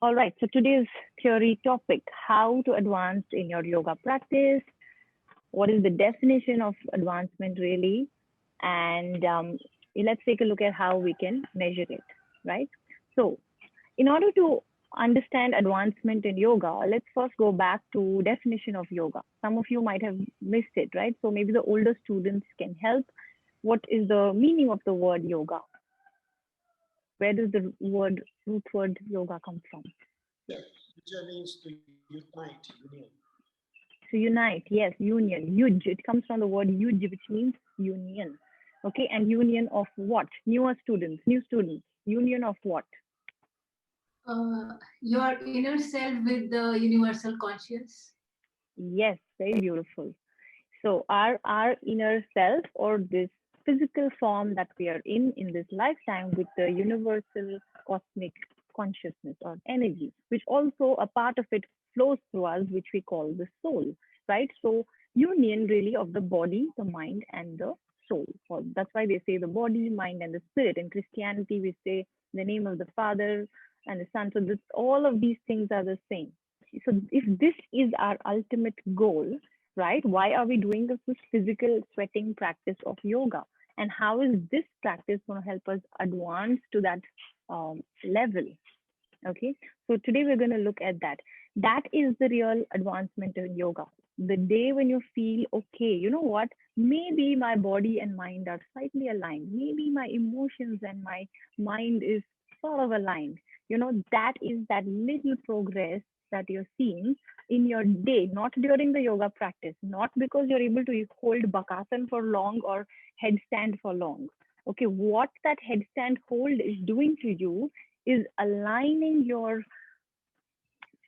All right, so today's theory topic, how to advance in your yoga practice. What is the definition of advancement really? And let's take a look at how we can measure it, right? So in order to understand advancement in yoga, let's first go back to definition of yoga. Some of you might have missed it, right? So maybe the older students can help. What is the meaning of the word yoga? Where does the root word yoga come from? Yes. Yuja means to unite, union. So unite, yes, union. Yuj, it comes from the word yuj, which means union. Okay, and union of what? Newer students, new students. Union of what? Your inner self with the universal conscious. Yes, very beautiful. So our inner self, or this physical form that we are in this lifetime, with the universal cosmic consciousness or energy, which also a part of it flows through us, which we call the soul, right? So union really of the body, the mind, and the soul. Or that's why they say the body, mind, and the spirit. In Christianity, we say the name of the Father and the Son. So this, all of these things are the same. So if this is our ultimate goal, right? Why are we doing this physical sweating practice of yoga? And how is this practice going to help us advance to that level? Okay, so today we're going to look at that. That is the real advancement in yoga. The day when you feel, okay, you know what? Maybe my body and mind are slightly aligned. Maybe my emotions and my mind is sort of aligned. You know, that is that little progress that you're seeing in your day, not during the yoga practice, not because you're able to hold bakasana for long or headstand for long. Okay, what that headstand hold is doing to you is aligning your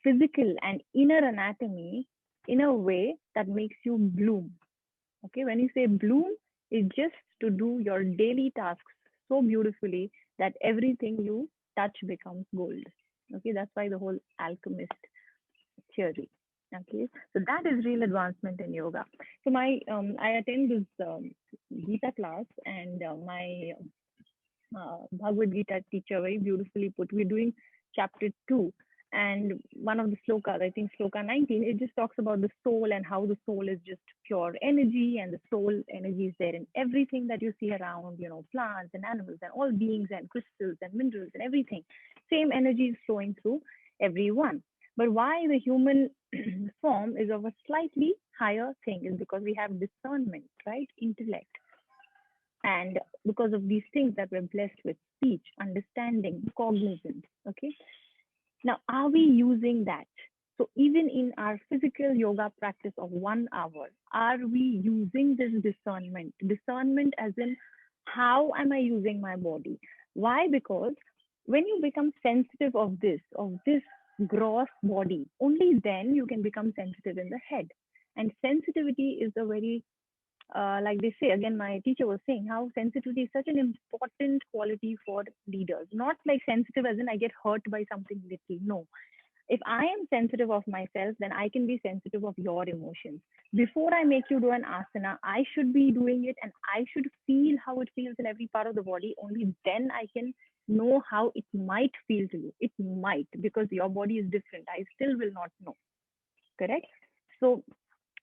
physical and inner anatomy in a way that makes you bloom. Okay, when you say bloom, it's just to do your daily tasks so beautifully that everything you touch becomes gold. Okay, that's why the whole alchemist theory. Okay, so that is real advancement in yoga. So I attend this Gita class, and my Bhagavad Gita teacher very beautifully put. We're doing chapter 2, and one of the slokas, I think sloka 19, it just talks about the soul and how the soul is just pure energy, and the soul energy is there in everything that you see around, you know, plants and animals and all beings and crystals and minerals and everything. Same energy is flowing through everyone. But why the human form is of a slightly higher thing is because we have discernment, right? Intellect, and because of these things that we're blessed with, speech, understanding, cognizance. Okay, now are we using that? So even in our physical yoga practice of 1 hour, are we using this discernment as in, how am I using my body? Why? Because when you become sensitive of this gross body, only then you can become sensitive in the head. And sensitivity is a very, like they say, again, my teacher was saying how sensitivity is such an important quality for leaders. Not like sensitive as in I get hurt by something little. No. If I am sensitive of myself, then I can be sensitive of your emotions. Before I make you do an asana, I should be doing it, and I should feel how it feels in every part of the body. Only then I can know how it might feel to you. It might, because your body is different. I still will not know. Correct? So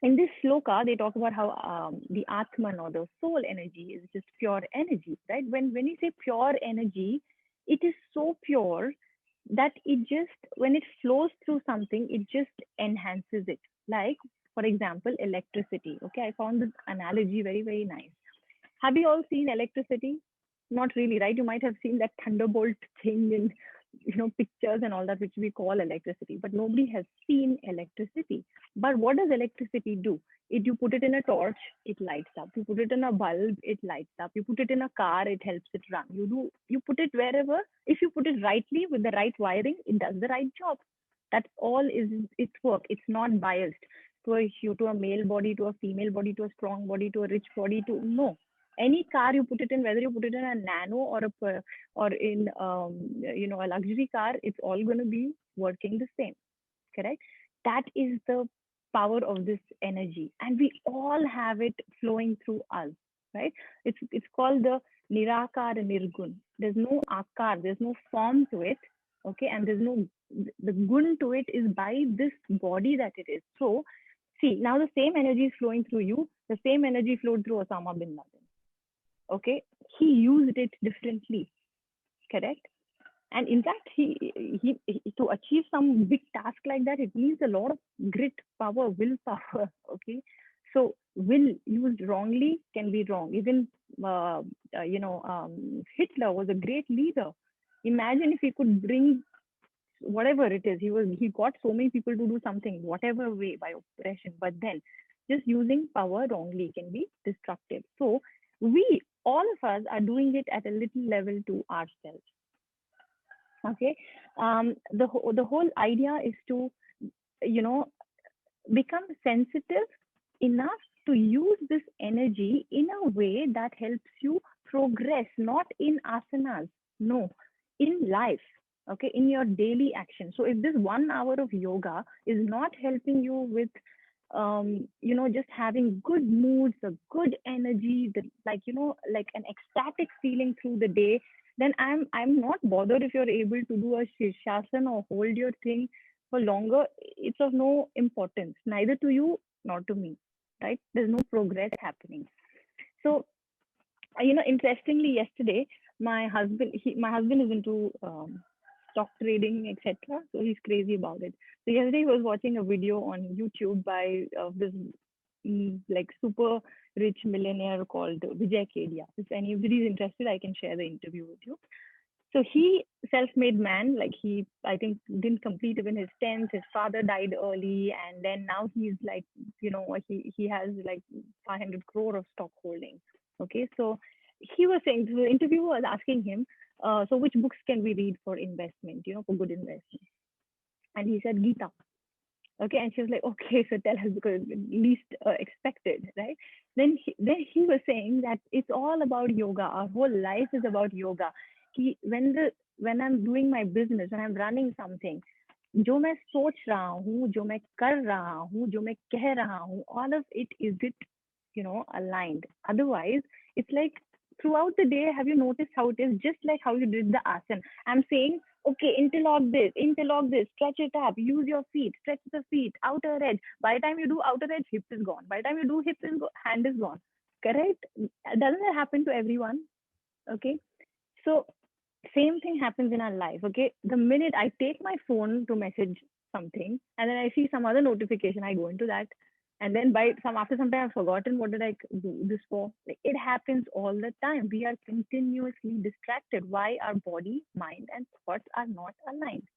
in this sloka, they talk about how the Atman, or the soul energy, is just pure energy, right? When you say pure energy, it is so pure that it just, when it flows through something, it just enhances it. Like, for example, electricity. Okay, I found this analogy very, very nice. Have you all seen electricity? Not really, right? You might have seen that thunderbolt thing in, pictures and all that, which we call electricity, but nobody has seen electricity. But what does electricity do? It, you put it in a torch, it lights up. You put it in a bulb, it lights up. You put it in a car, it helps it run. You put it wherever. If you put it rightly with the right wiring, it does the right job. That's all is its work. It's not biased to a male body, to a female body, to a strong body, to a rich body, to no. Any car you put it in, whether you put it in a nano or in a luxury car, it's all going to be working the same. Correct? That is the power of this energy, and we all have it flowing through us, right? It's called the nirakara nirgun. There's no akar, there's no form to it, Okay, and there's no, the gun to it is by this body that it is. So see, now the same energy is flowing through you, the same energy flowed through Osama bin Laden. Okay, he used it differently, correct? And in fact, he to achieve some big task like that, it needs a lot of grit, power, willpower. Okay, so will used wrongly can be wrong. Even Hitler was a great leader. Imagine if he could bring whatever it is, he got so many people to do something, whatever way, by oppression. But then just using power wrongly can be destructive. So we, all of us, are doing it at a little level to ourselves. Okay, the whole idea is to, you know, become sensitive enough to use this energy in a way that helps you progress, not in asanas, no, in life. Okay, in your daily action. So if this 1 hour of yoga is not helping you with just having good moods, a good energy, like, like an ecstatic feeling through the day, then I'm not bothered if you're able to do a shirshasana or hold your thing for longer. It's of no importance, neither to you nor to me, right? There's no progress happening. So, interestingly, yesterday, my husband is into stock trading, etc. So he's crazy about it. So yesterday he was watching a video on YouTube by this like super rich millionaire called Vijay Kedia. If anybody is interested, I can share the interview with you. So he, self-made man, like he, I think, didn't complete even his 10th. His father died early, and then now he's like, he has like 500 crore of stock holding. Okay, so he was saying, the interviewer was asking him, so which books can we read for investment, for good investment? And he said Gita. Okay, and she was like, okay, so tell us, because least expected, right? Then he was saying that it's all about yoga. Our whole life is about yoga. When I'm doing my business, when I'm running something, जो मैं सोच रहा हूँ, जो मैं कर रहा हूँ, जो मैं कह रहा हूँ, all of it, is it, aligned? Otherwise, it's like throughout the day, have you noticed how it is just like how you did the asana? I'm saying, okay, interlock this, stretch it up, use your feet, stretch the feet, outer edge. By the time you do outer edge, hip is gone. By the time you do hip is hand is gone. Correct? Doesn't that happen to everyone? Okay. So same thing happens in our life. Okay, the minute I take my phone to message something, and then I see some other notification, I go into that, and then after some time I've forgotten what did I do this for. Like, it happens all the time. We are continuously distracted. Why? Our body, mind, and thoughts are not aligned.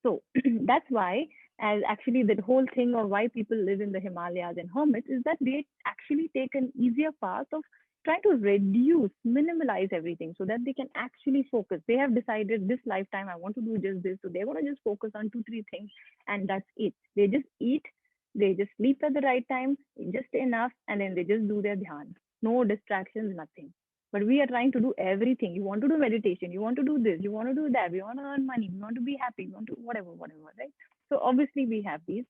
So that's why, as actually the whole thing of why people live in the Himalayas and hermits, is that they actually take an easier path of trying to reduce, minimalize everything so that they can actually focus. They have decided this lifetime, I want to do just this. So they're going to just focus on 2-3 things, and that's it. They just eat, they just sleep at the right time, just enough, and then they just do their dhyan. No distractions, nothing. But we are trying to do everything. You want to do meditation, you want to do this, you want to do that, we want to earn money, we want to be happy, we want to whatever, right? So obviously we have these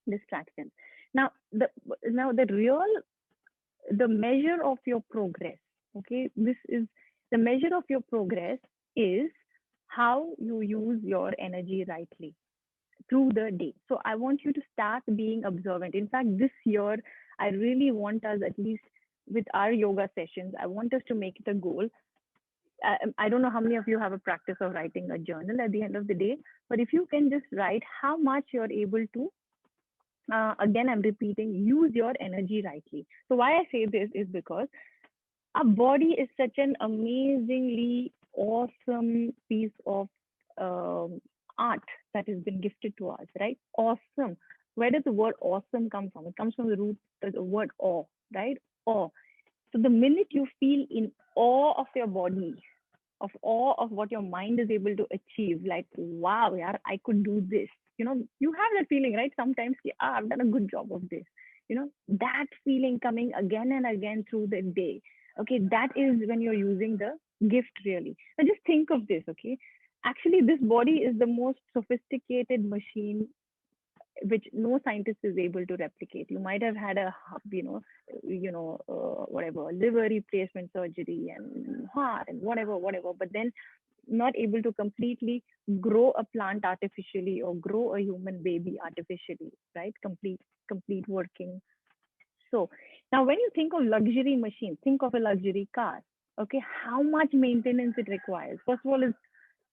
distractions. Now the measure of your progress, okay, this is the measure of your progress, is how you use your energy rightly through the day. So I want you to start being observant. In fact, this year, I really want us, at least with our yoga sessions, I want us to make it a goal. I don't know how many of you have a practice of writing a journal at the end of the day, but if you can just write how much you're able to, again, I'm repeating, use your energy rightly. So why I say this is because our body is such an amazingly awesome piece of art that has been gifted to us, right? Awesome. Where does the word awesome come from? It comes from the root of the word awe, right? Awe. So the minute you feel in awe of your body, of awe of what your mind is able to achieve, like, wow, yeah, I could do this. You have that feeling, right? Sometimes, I've done a good job of this. That feeling coming again and again through the day. Okay, that is when you're using the gift, really. Now just think of this, okay? Actually, this body is the most sophisticated machine which no scientist is able to replicate. You might have had a, whatever, liver replacement surgery and heart and whatever, but then not able to completely grow a plant artificially or grow a human baby artificially, right? Complete working. So now when you think of luxury machines, think of a luxury car. Okay, how much maintenance it requires? First of all, it's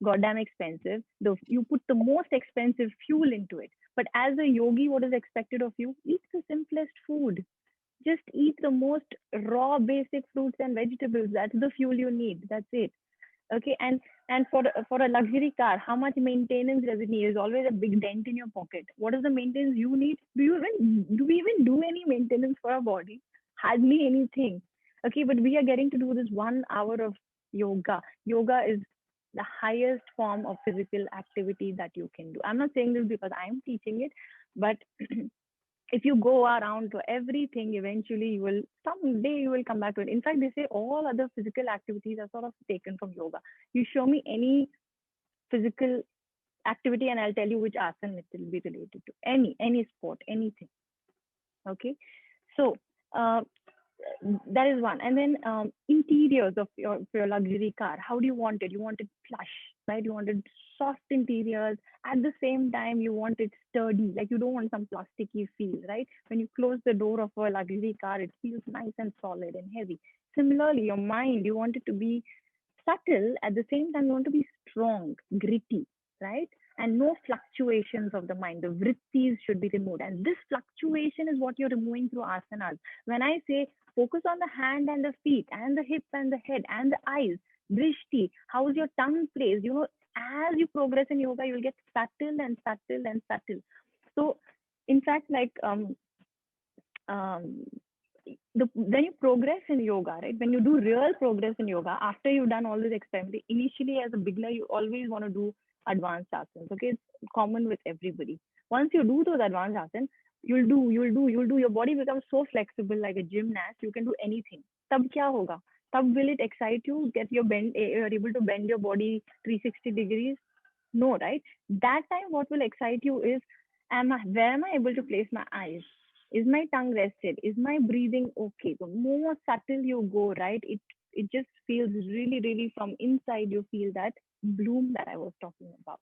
goddamn expensive. You put the most expensive fuel into it. But as a yogi, what is expected of you? Eat the simplest food. Just eat the most raw, basic fruits and vegetables. That's the fuel you need. That's it. Okay, and for a luxury car, how much maintenance does it need? There's always a big dent in your pocket. What is the maintenance you need? Do we even do any maintenance for our body? Hardly anything. Okay, but we are getting to do this 1 hour of yoga. Yoga is the highest form of physical activity that you can do. I'm not saying this because I'm teaching it, but if you go around to everything, eventually you will someday you will come back to it. In fact, they say all other physical activities are sort of taken from yoga. You show me any physical activity and I'll tell you which asana it will be related to. Any sport, anything. Okay. So that is one. And then interiors of your luxury car. How do you want it? You want it plush, right? You want it soft interiors. At the same time, you want it sturdy. Like you don't want some plasticky feel, right? When you close the door of a luxury car, it feels nice and solid and heavy. Similarly, your mind, you want it to be subtle. At the same time, you want to be strong, gritty, right? And no fluctuations of the mind. The vrittis should be removed. And this fluctuation is what you're removing through asanas. When I say focus on the hand and the feet and the hip and the head and the eyes, drishti, how is your tongue placed? You know, as you progress in yoga, you'll get subtle and subtle and subtle. So, in fact, like um, when you progress in yoga, right? When you do real progress in yoga, after you've done all this experiment, initially as a beginner, you always want to do advanced asanas. Okay, it's common with everybody. Once you do those advanced asanas, you'll do. Your body becomes so flexible, like a gymnast. You can do anything. Tab kya hoga? Tab will it excite you? Get your bend. You're able to bend your body 360 degrees. No, right? That time, what will excite you is, where am I able to place my eyes? Is my tongue rested? Is my breathing okay? The more subtle you go, right, it just feels really, really from inside. You feel that bloom that I was talking about.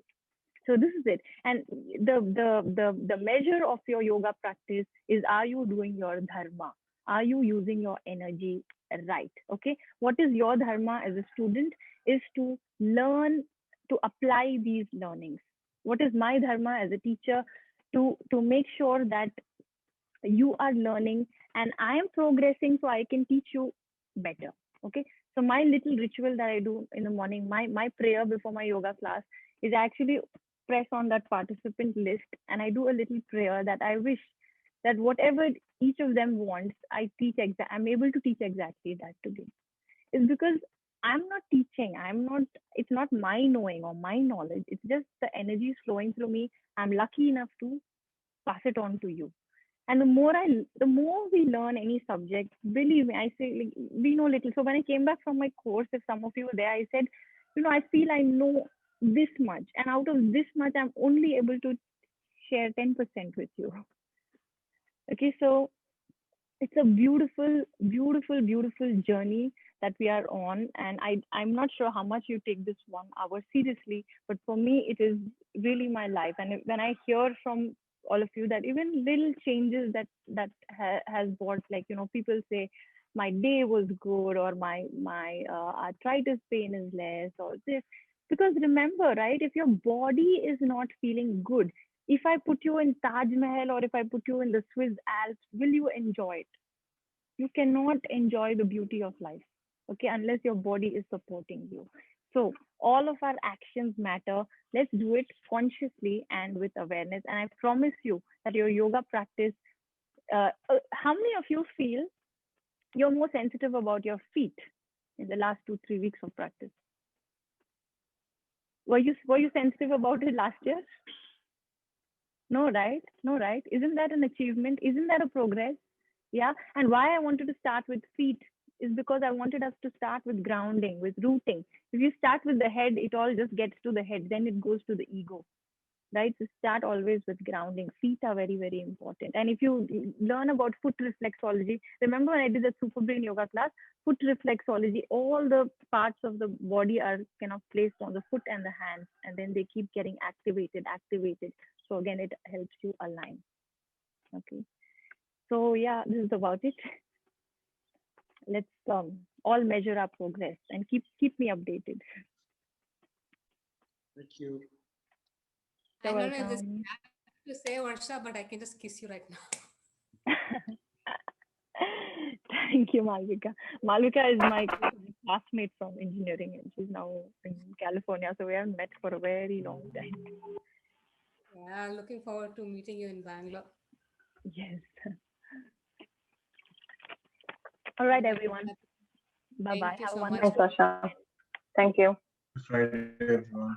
So this is it. And the measure of your yoga practice is, are you doing your dharma? Are you using your energy right? Okay. What is your dharma as a student is to learn, to apply these learnings. What is my dharma as a teacher? To make sure that you are learning and I am progressing so I can teach you better. Okay. So my little ritual that I do in the morning, my prayer before my yoga class is actually press on that participant list and I do a little prayer that I wish that whatever each of them wants, I'm able to teach exactly that today. It's because I'm not teaching. It's not my knowing or my knowledge. It's just the energy is flowing through me. I'm lucky enough to pass it on to you. And the more we learn any subject, believe me, I say, like, we know little. So when I came back from my course, if some of you were there, I said, I feel I know this much, and out of this much, I'm only able to share 10% with you. Okay, so it's a beautiful, beautiful, beautiful journey that we are on, and I'm not sure how much you take this 1 hour seriously, but for me, it is really my life. And when I hear from all of you that even little changes has brought, like, people say my day was good, or my arthritis pain is less, or this, because remember, right, if your body is not feeling good, if I put you in Taj Mahal or if I put you in the Swiss Alps, will you enjoy it? You cannot enjoy the beauty of life, okay, unless your body is supporting you. So all of our actions matter. Let's do it consciously and with awareness. And I promise you that your yoga practice, how many of you feel you're more sensitive about your feet in the last 2-3 weeks of practice? Were you sensitive about it last year? No, right? No, right? Isn't that an achievement? Isn't that a progress? Yeah. And why I wanted to start with feet is because I wanted us to start with grounding, with rooting. If you start with the head, it all just gets to the head, then it goes to the ego. right? So start always with grounding. Feet are very, very important. And if you learn about foot reflexology, remember when I did the Super Brain yoga class, foot reflexology, all the parts of the body are kind of placed on the foot and the hands, and then they keep getting activated. So again, it helps you align. Okay. So yeah, this is about it. Let's all measure our progress and keep me updated. Thank you. I You're don't know if this welcome. to say, Varsha, but I can just kiss you right now. Thank you, Malvika. Malvika is my classmate from engineering, and she's now in California. So we haven't met for a very long time. Yeah, looking forward to meeting you in Bangalore. Yes. All right, Bye. everyone. Bye Thank bye. you Have a so much. wonderful Varsha. Thank you. Friday, everyone.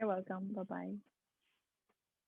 You're welcome. Bye bye.